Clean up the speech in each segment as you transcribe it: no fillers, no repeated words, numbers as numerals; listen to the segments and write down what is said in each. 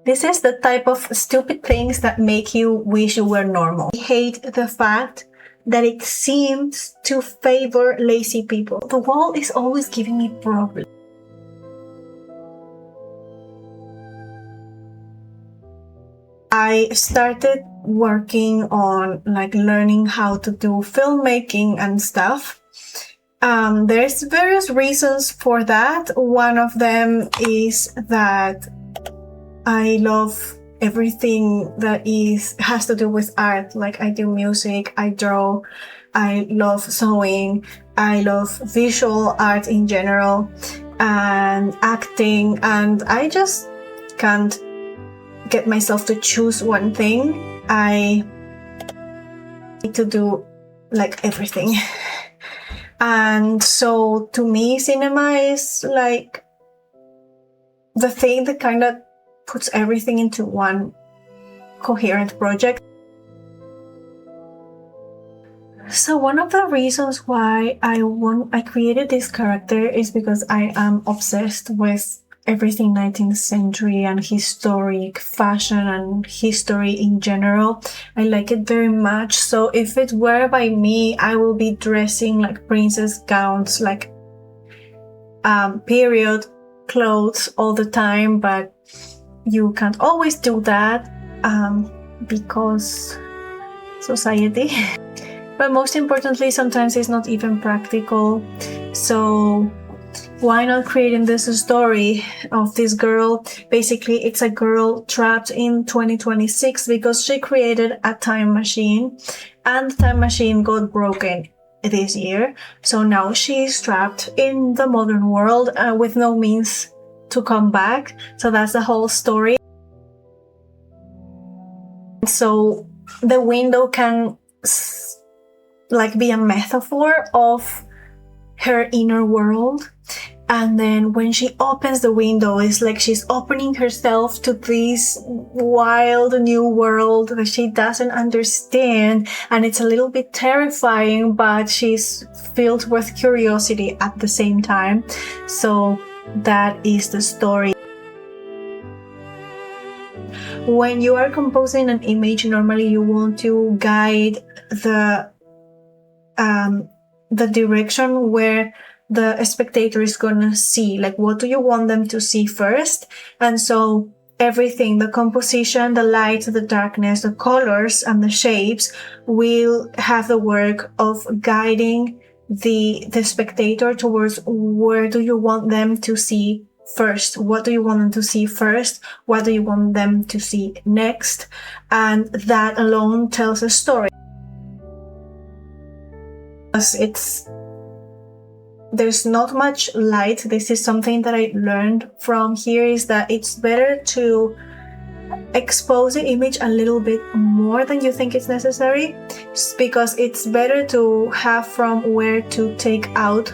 This is the type of stupid things that make you wish you were normal. I hate the fact that it seems to favor lazy people. The wall is always giving me problems. I started working on learning how to do filmmaking and stuff. There's various reasons for that. One of them is that I love everything that has to do with art. Like, I do music, I draw, I love sewing, I love visual art in general, and acting, and I just can't get myself to choose one thing. I need to do everything. And so to me, cinema is the thing that kind of puts everything into one coherent project. So one of the reasons why I created this character is because I am obsessed with everything 19th century and historic fashion and history in general. I like it very much. So if it were by me, I will be dressing like princess gowns, period clothes all the time, but you can't always do that because society. But most importantly, sometimes it's not even practical. So why not creating this story of this girl? Basically, it's a girl trapped in 2026 because she created a time machine, and the time machine got broken this year. So now she's trapped in the modern world with no means to come back. So that's the whole story. So the window can be a metaphor of her inner world. And then when she opens the window, it's like she's opening herself to this wild new world that she doesn't understand. And it's a little bit terrifying, but she's filled with curiosity at the same time. So that is the story. When you are composing an image, normally you want to guide the direction where the spectator is gonna see. What do you want them to see first? And so everything, the composition, the light, the darkness, the colors, and the shapes will have the work of guiding the spectator towards where do you want them to see first? What do you want them to see first? What do you want them to see next? And that alone tells a story. There's not much light. This is something that I learned from here, is that it's better to expose the image a little bit more than you think it's necessary, because it's better to have from where to take out,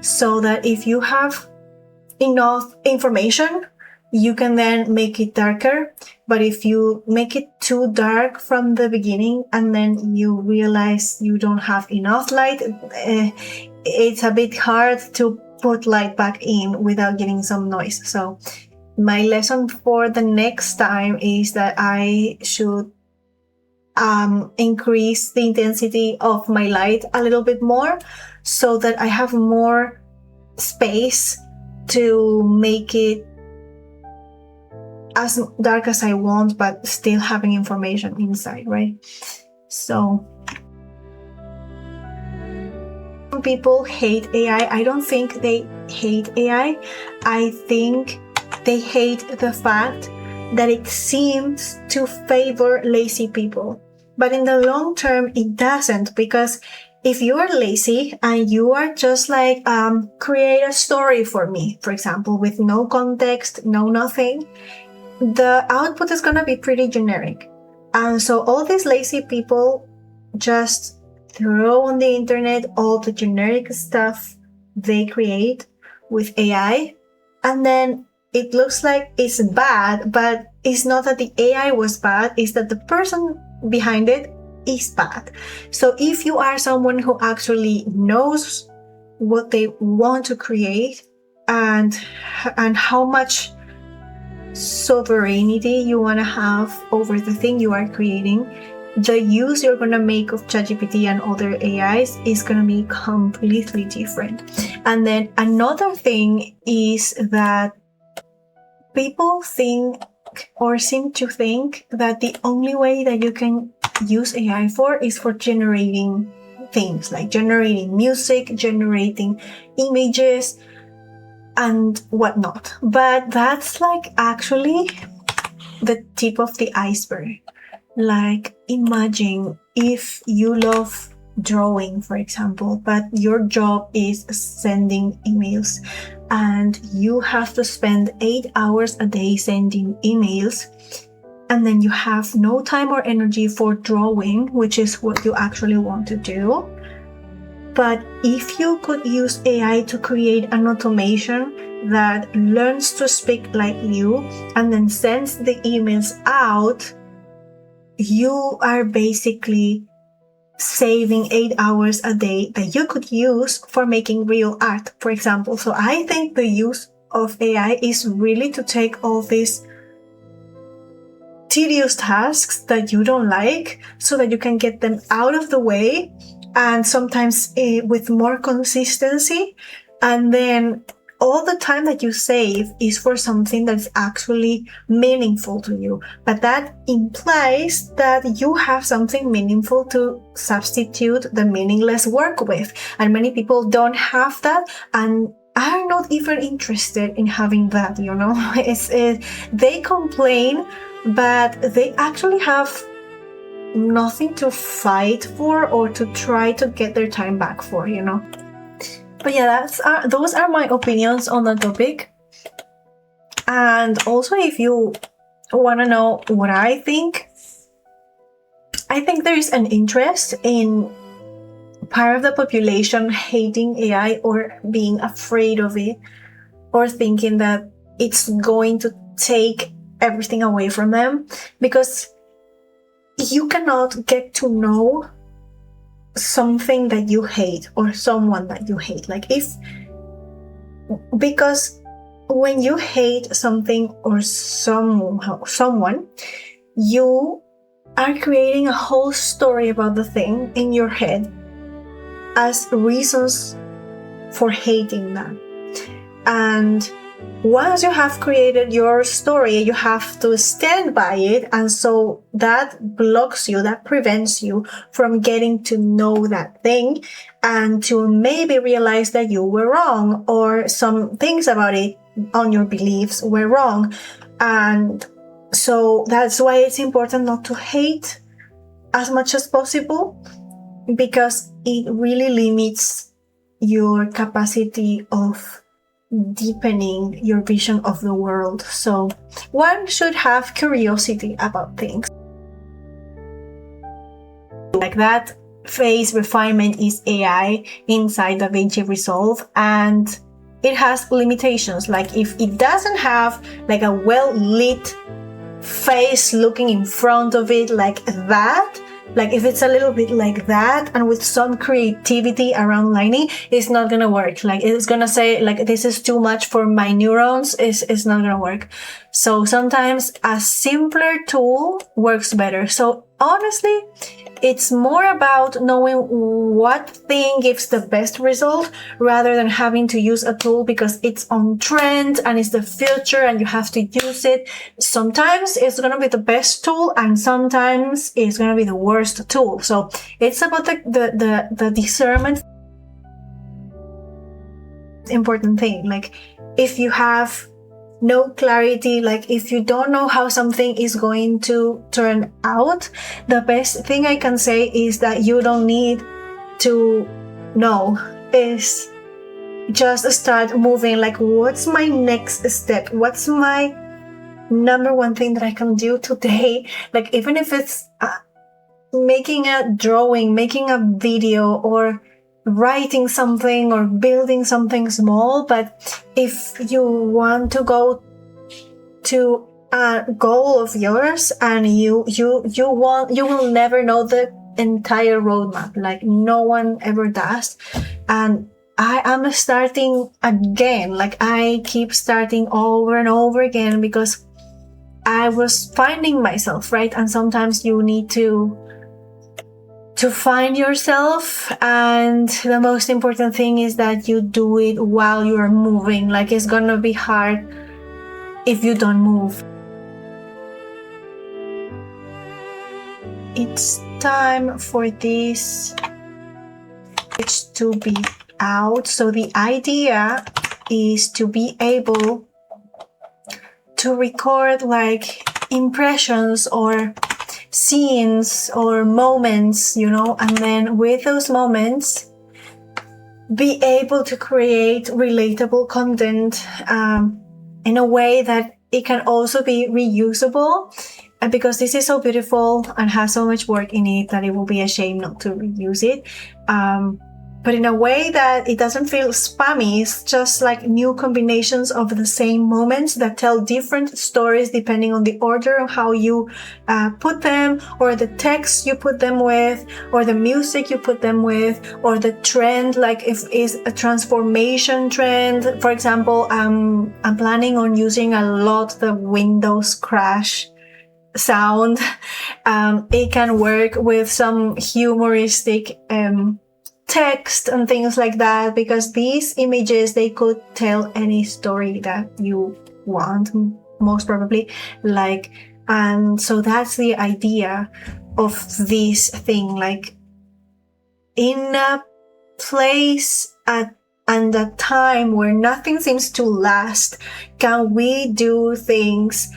so that if you have enough information, you can then make it darker. But if you make it too dark from the beginning and then you realize you don't have enough light, it's a bit hard to put light back in without getting some noise. So my lesson for the next time is that I should increase the intensity of my light a little bit more, so that I have more space to make it as dark as I want, but still having information inside, right? So some people hate AI. I don't think they hate AI. I think they hate the fact that it seems to favor lazy people. But in the long term, it doesn't, because if you are lazy and you are just create a story for me, for example, with no context, no nothing, the output is going to be pretty generic. And so all these lazy people just throw on the internet all the generic stuff they create with AI, and then it looks like it's bad, but it's not that the AI was bad, it's that the person behind it is bad. So if you are someone who actually knows what they want to create and how much sovereignty you want to have over the thing you are creating, the use you're going to make of ChatGPT and other AIs is going to be completely different. And then another thing is that people think or seem to think that the only way that you can use AI for is for generating things, like generating music, generating images, and whatnot. But that's like actually the tip of the iceberg. Like, imagine if you love drawing, for example, but your job is sending emails and you have to spend 8 hours a day sending emails, and then you have no time or energy for drawing, which is what you actually want to do. But if you could use AI to create an automation that learns to speak like you and then sends the emails out, you are basically saving 8 hours a day that you could use for making real art, for example. So I think the use of AI is really to take all these tedious tasks that you don't like so that you can get them out of the way, and sometimes with more consistency, and then all the time that you save is for something that's actually meaningful to you. But that implies that you have something meaningful to substitute the meaningless work with. And many people don't have that and are not even interested in having that, you know. They complain, but they actually have nothing to fight for or to try to get their time back for, you know. But yeah, those are my opinions on the topic. And also, if you want to know what I think there is an interest in part of the population hating AI or being afraid of it, or thinking that it's going to take everything away from them, because you cannot get to know something that you hate or someone that you hate. Because when you hate something or someone, you are creating a whole story about the thing in your head as reasons for hating that. And once you have created your story, you have to stand by it. And so that blocks you, that prevents you from getting to know that thing and to maybe realize that you were wrong, or some things about it on your beliefs were wrong. And so that's why it's important not to hate as much as possible, because it really limits your capacity of deepening your vision of the world. So one should have curiosity about things. Like that phase refinement is AI inside DaVinci Resolve, and it has limitations. Like if it doesn't have like a well lit face looking in front of it like that, like if it's a little bit like that and with some creativity around lighting, it's not gonna work. Like it's gonna say like, this is too much for my neurons. It's not gonna work. So sometimes a simpler tool works better. So honestly, it's more about knowing what thing gives the best result rather than having to use a tool because it's on trend and it's the future and you have to use it. Sometimes it's going to be the best tool and sometimes it's going to be the worst tool. So it's about the discernment. Important thing. Like if you have no clarity, like if you don't know how something is going to turn out, the best thing I can say is that you don't need to know, is just start moving. Like, what's my next step? What's my number one thing that I can do today? Like, even if it's making a drawing, making a video, or writing something or building something small. But if you want to go to a goal of yours and you will never know the entire roadmap. Like no one ever does. And I am starting again. Like I keep starting over and over again because I was finding myself, right? And sometimes you need to find yourself, and the most important thing is that you do it while you're moving. Like, it's gonna be hard if you don't move. It's time for this to be out. So the idea is to be able to record like impressions or scenes or moments, you know, and then with those moments be able to create relatable content in a way that it can also be reusable. And because this is so beautiful and has so much work in it that it will be a shame not to reuse it. But in a way that it doesn't feel spammy. It's just like new combinations of the same moments that tell different stories depending on the order of how you put them, or the text you put them with, or the music you put them with, or the trend, like if it's a transformation trend. For example, I'm planning on using a lot the Windows crash sound. It can work with some humoristic text and things like that, because these images, they could tell any story that you want, most probably, like, and so that's the idea of this thing. Like, in a place and a time where nothing seems to last, can we do things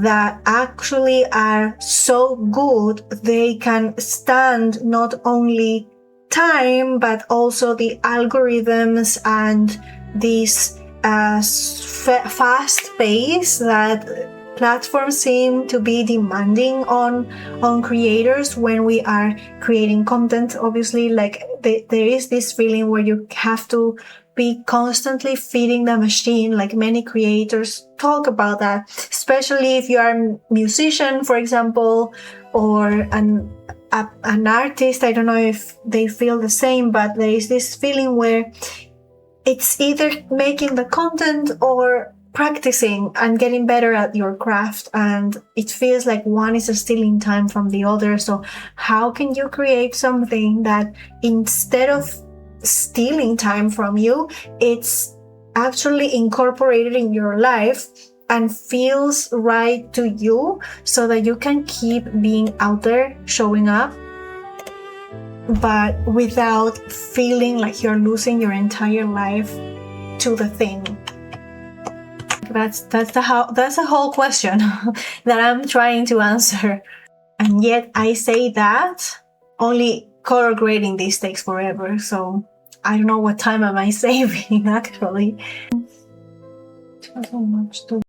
that actually are so good they can stand not only time but also the algorithms and this fast pace that platforms seem to be demanding on creators when we are creating content. Obviously, like there is this feeling where you have to be constantly feeding the machine. Like, many creators talk about that, especially if you are a musician, for example, or an artist. I don't know if they feel the same, but there is this feeling where it's either making the content or practicing and getting better at your craft, and it feels like one is stealing time from the other. So how can you create something that, instead of stealing time from you, it's actually incorporated in your life and feels right to you, so that you can keep being out there, showing up, but without feeling like you're losing your entire life to the thing? That's the whole question that I'm trying to answer. And yet I say that only color grading this takes forever, so I don't know what time am I saving actually. So much to